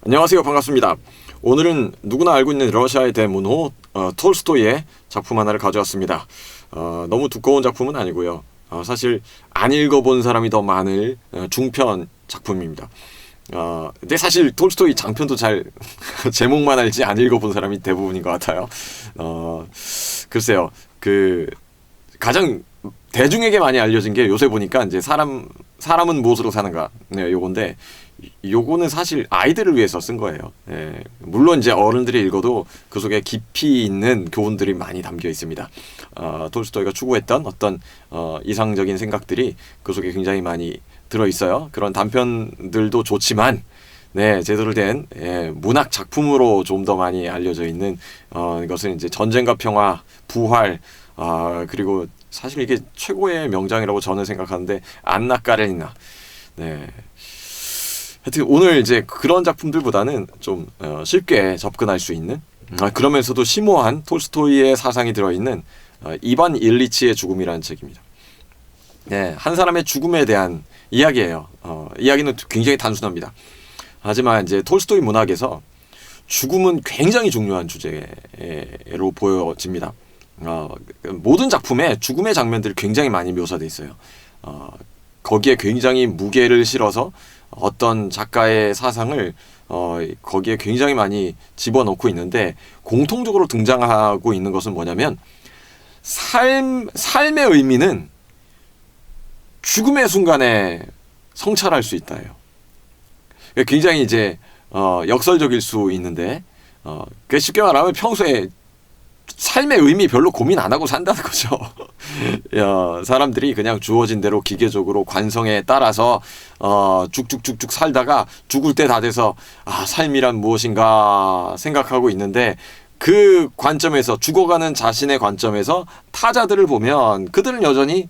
안녕하세요. 반갑습니다. 오늘은 누구나 알고 있는 러시아의 대문호 톨스토이의 작품 하나를 가져왔습니다. 너무 두꺼운 작품은 아니고요. 사실 안 읽어본 사람이 더 많을 중편 작품입니다. 근데 사실 톨스토이 장편도 잘 제목만 알지 안 읽어본 사람이 대부분인 것 같아요. 글쎄요. 가장 대중에게 많이 알려진 게 요새 보니까 이제 사람은 무엇으로 사는가. 네, 요건데 요거는 사실 아이들을 위해서 쓴 거예요. 예, 물론 이제 어른들이 읽어도 그 속에 깊이 있는 교훈들이 많이 담겨 있습니다. 톨스토이가 추구했던 어떤 이상적인 생각들이 그 속에 굉장히 많이 들어 있어요. 그런 단편들도 좋지만 네, 제대로 된 문학 작품으로 좀 더 많이 알려져 있는 이것은 이제 전쟁과 평화, 부활, 그리고 사실 이게 최고의 명장이라고 저는 생각하는데 안나 까레니나. 네. 하여튼 오늘 이제 그런 작품들보다는 좀 쉽게 접근할 수 있는 그러면서도 심오한 톨스토이의 사상이 들어있는 이반 일리치의 죽음이라는 책입니다. 네, 한 사람의 죽음에 대한 이야기예요. 이야기는 굉장히 단순합니다. 하지만 이제 톨스토이 문학에서 죽음은 굉장히 중요한 주제로 보여집니다. 모든 작품에 죽음의 장면들이 굉장히 많이 묘사되어 있어요. 거기에 굉장히 무게를 실어서 어떤 작가의 사상을 거기에 굉장히 많이 집어넣고 있는데 공통적으로 등장하고 있는 것은 뭐냐면 삶의 의미는 죽음의 순간에 성찰할 수 있다예요. 굉장히 이제 역설적일 수 있는데 쉽게 말하면 평소에 삶의 의미 별로 고민 안 하고 산다는 거죠. 사람들이 그냥 주어진 대로 기계적으로 관성에 따라서 쭉쭉쭉쭉 살다가 죽을 때 다 돼서 삶이란 무엇인가 생각하고 있는데 그 관점에서 죽어가는 자신의 관점에서 타자들을 보면 그들은 여전히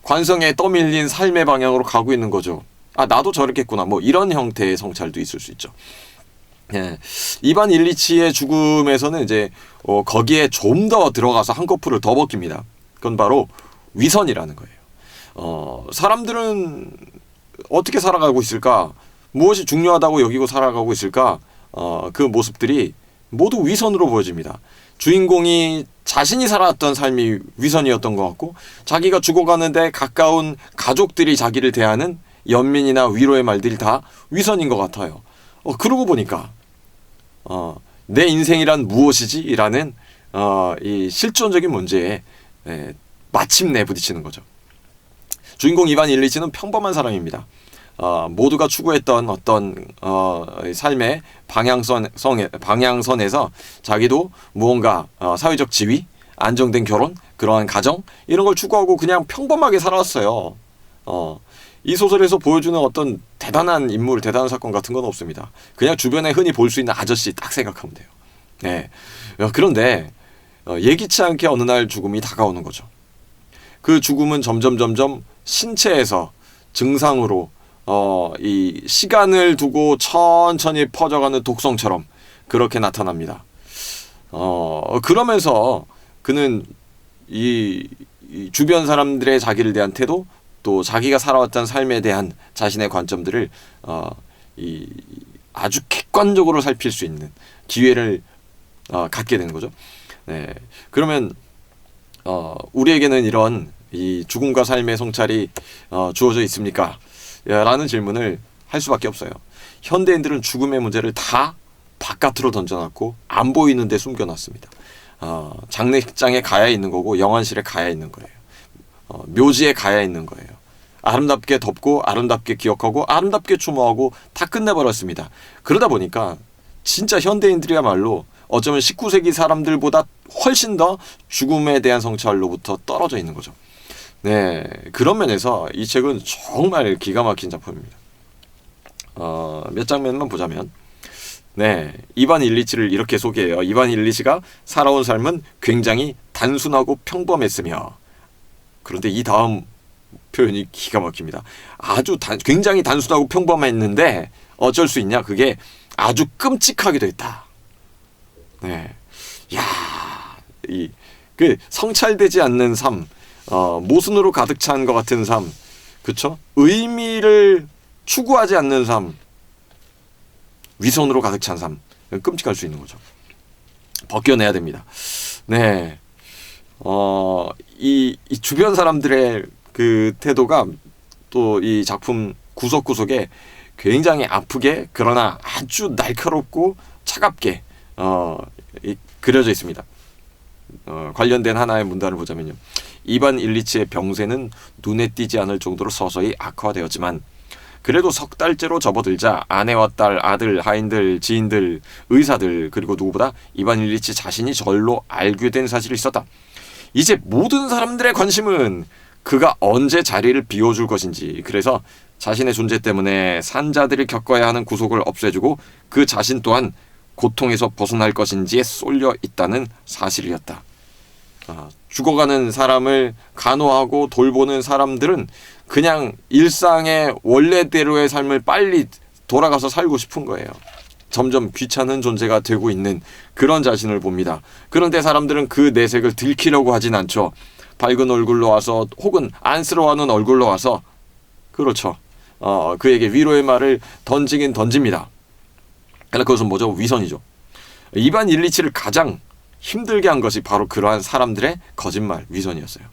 관성에 떠밀린 삶의 방향으로 가고 있는 거죠. 나도 저렇겠구나. 뭐 이런 형태의 성찰도 있을 수 있죠. 예, 이반 일리치의 죽음에서는 이제 거기에 좀 더 들어가서 한꺼풀을 더 벗깁니다. 그건 바로 위선이라는 거예요. 사람들은 어떻게 살아가고 있을까? 무엇이 중요하다고 여기고 살아가고 있을까? 그 모습들이 모두 위선으로 보여집니다. 주인공이 자신이 살아왔던 삶이 위선이었던 것 같고 자기가 죽어가는데 가까운 가족들이 자기를 대하는 연민이나 위로의 말들이 다 위선인 것 같아요. 그러고 보니까 내 인생이란 무엇이지? 라는 이 실존적인 문제에 마침내 부딪히는 거죠. 주인공 이반 일리치는 평범한 사람입니다. 모두가 추구했던 어떤 삶의 방향선에서 자기도 무언가 사회적 지위, 안정된 결혼, 그러한 가정 이런 걸 추구하고 그냥 평범하게 살아왔어요. 이 소설에서 보여주는 어떤 대단한 인물, 대단한 사건 같은 건 없습니다. 그냥 주변에 흔히 볼 수 있는 아저씨 딱 생각하면 돼요. 네. 그런데 예기치 않게 어느 날 죽음이 다가오는 거죠. 그 죽음은 점점 신체에서 증상으로 이 시간을 두고 천천히 퍼져가는 독성처럼 그렇게 나타납니다. 그러면서 그는 이 주변 사람들의 자기를 대한 태도 또 자기가 살아왔던 삶에 대한 자신의 관점들을 아주 객관적으로 살필 수 있는 기회를 갖게 되는 거죠. 네. 그러면 우리에게는 이런 이 죽음과 삶의 성찰이 주어져 있습니까? 라는 질문을 할 수밖에 없어요. 현대인들은 죽음의 문제를 다 바깥으로 던져놨고 안 보이는 데 숨겨놨습니다. 장례장에 가야 있는 거고 영안실에 가야 있는 거예요. 묘지에 가야 있는 거예요. 아름답게 덮고 아름답게 기억하고 아름답게 추모하고 다 끝내버렸습니다. 그러다 보니까 진짜 현대인들이야말로 어쩌면 19세기 사람들보다 훨씬 더 죽음에 대한 성찰로부터 떨어져 있는 거죠. 네, 그런 면에서 이 책은 정말 기가 막힌 작품입니다. 몇 장면만 보자면 네, 이반 일리치를 이렇게 소개해요. 이반 일리치가 살아온 삶은 굉장히 단순하고 평범했으며 그런데 이 다음 표현이 기가 막힙니다. 굉장히 단순하고 평범했는데 어쩔 수 있냐? 그게 아주 끔찍하기도 했다. 네, 그 성찰되지 않는 삶, 모순으로 가득 찬 것 같은 삶, 그쵸? 의미를 추구하지 않는 삶, 위선으로 가득 찬 삶. 끔찍할 수 있는 거죠. 벗겨내야 됩니다. 네. 이 주변 사람들의 그 태도가 또 이 작품 구석구석에 굉장히 아프게 그러나 아주 날카롭고 차갑게 그려져 있습니다. 관련된 하나의 문단을 보자면요. 이반 일리치의 병세는 눈에 띄지 않을 정도로 서서히 악화되었지만 그래도 석 달째로 접어들자 아내와 딸, 아들, 하인들, 지인들, 의사들 그리고 누구보다 이반 일리치 자신이 절로 알게 된 사실이 있었다. 이제 모든 사람들의 관심은 그가 언제 자리를 비워줄 것인지, 그래서 자신의 존재 때문에 산자들이 겪어야 하는 구속을 없애주고 그 자신 또한 고통에서 벗어날 것인지에 쏠려 있다는 사실이었다. 죽어가는 사람을 간호하고 돌보는 사람들은 그냥 일상의 원래대로의 삶을 빨리 돌아가서 살고 싶은 거예요. 점점 귀찮은 존재가 되고 있는 그런 자신을 봅니다. 그런데 사람들은 그 내색을 들키려고 하진 않죠. 밝은 얼굴로 와서 혹은 안쓰러워하는 얼굴로 와서 그렇죠. 그에게 위로의 말을 던지긴 던집니다. 그러나 그것은 뭐죠? 위선이죠. 이반 일리치를 가장 힘들게 한 것이 바로 그러한 사람들의 거짓말, 위선이었어요.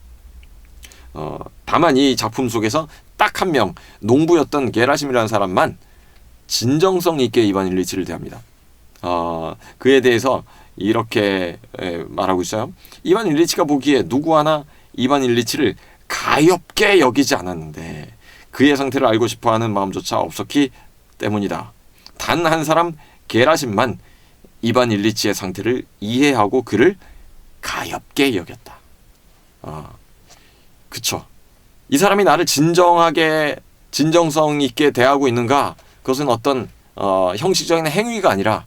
다만 이 작품 속에서 딱 한 명, 농부였던 게라심이라는 사람만 진정성 있게 이반 일리치를 대합니다. 그에 대해서 이렇게 말하고 있어요. 이반 일리치가 보기에 누구 하나 이반 일리치를 가엾게 여기지 않았는데 그의 상태를 알고 싶어하는 마음조차 없었기 때문이다. 단 한 사람 게라심만 이반 일리치의 상태를 이해하고 그를 가엾게 여겼다. 그쵸. 이 사람이 나를 진정하게 진정성 있게 대하고 있는가? 그것은 어떤 형식적인 행위가 아니라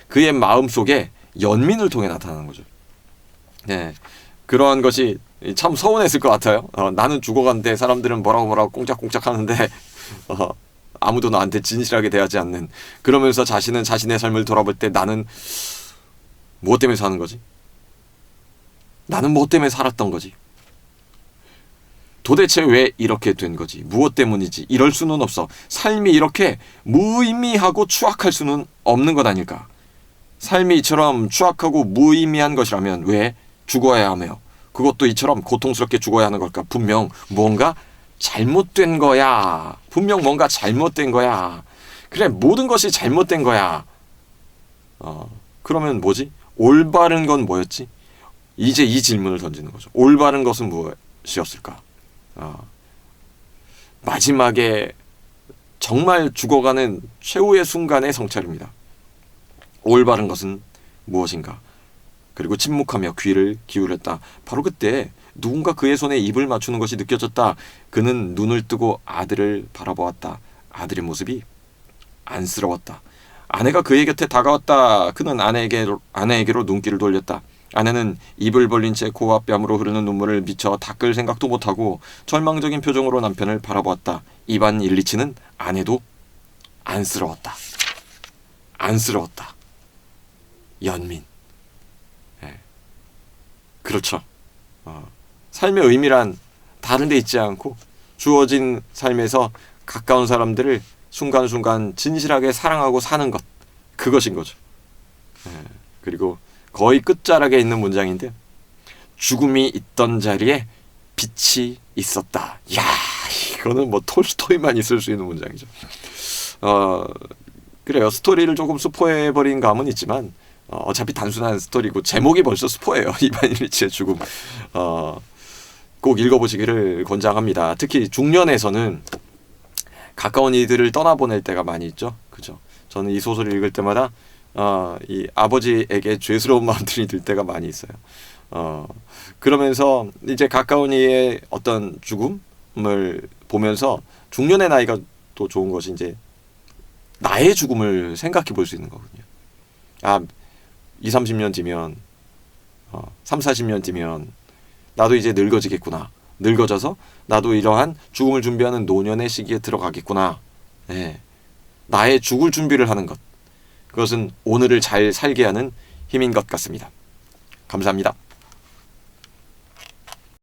그의 마음속에 연민을 통해 나타나는 거죠. 네, 그러한 것이 참 서운했을 것 같아요. 나는 죽어간데 사람들은 뭐라고 꽁짝꽁짝 하는데 아무도 나한테 진실하게 대하지 않는, 그러면서 자신은 자신의 삶을 돌아볼 때 나는 무엇 때문에 사는 거지? 나는 무엇 때문에 살았던 거지? 도대체 왜 이렇게 된 거지? 무엇 때문이지? 이럴 수는 없어. 삶이 이렇게 무의미하고 추악할 수는 없는 것 아닐까? 삶이 이처럼 추악하고 무의미한 것이라면 왜 죽어야 하며 그것도 이처럼 고통스럽게 죽어야 하는 걸까? 분명 무언가 잘못된 거야. 분명 뭔가 잘못된 거야. 그래, 모든 것이 잘못된 거야. 그러면 뭐지? 올바른 건 뭐였지? 이제 이 질문을 던지는 거죠. 올바른 것은 무엇이었을까? 마지막에 정말 죽어가는 최후의 순간의 성찰입니다. 올바른 것은 무엇인가? 그리고 침묵하며 귀를 기울였다. 바로 그때 누군가 그의 손에 입을 맞추는 것이 느껴졌다. 그는 눈을 뜨고 아들을 바라보았다. 아들의 모습이 안쓰러웠다. 아내가 그의 곁에 다가왔다. 그는 아내에게로 눈길을 돌렸다. 아내는 입을 벌린 채 코와 뺨으로 흐르는 눈물을 미처 닦을 생각도 못하고 절망적인 표정으로 남편을 바라보았다. 이반 일리치는 아내도 안쓰러웠다. 안쓰러웠다. 연민. 네. 그렇죠. 삶의 의미란 다른 데 있지 않고 주어진 삶에서 가까운 사람들을 순간순간 진실하게 사랑하고 사는 것, 그것인 거죠. 그리고 거의 끝자락에 있는 문장인데 죽음이 있던 자리에 빛이 있었다. 이야, 이거는 뭐 톨스토이만 있을 수 있는 문장이죠. 그래요. 스토리를 조금 스포해버린 감은 있지만 어차피 단순한 스토리고 제목이 벌써 스포예요. 이반 일리치의 죽음. 꼭 읽어보시기를 권장합니다. 특히 중년에서는 가까운 이들을 떠나보낼 때가 많이 있죠. 그죠? 저는 이 소설을 읽을 때마다 이 아버지에게 죄스러운 마음들이 들 때가 많이 있어요. 그러면서 이제 가까운 이의 어떤 죽음을 보면서 중년의 나이가 또 좋은 것이 이제 나의 죽음을 생각해 볼 수 있는 거거든요. 20-30년 뒤면 30-40년 뒤면 나도 이제 늙어지겠구나. 늙어져서 나도 이러한 죽음을 준비하는 노년의 시기에 들어가겠구나. 네. 나의 죽을 준비를 하는 것. 그것은 오늘을 잘 살게 하는 힘인 것 같습니다. 감사합니다.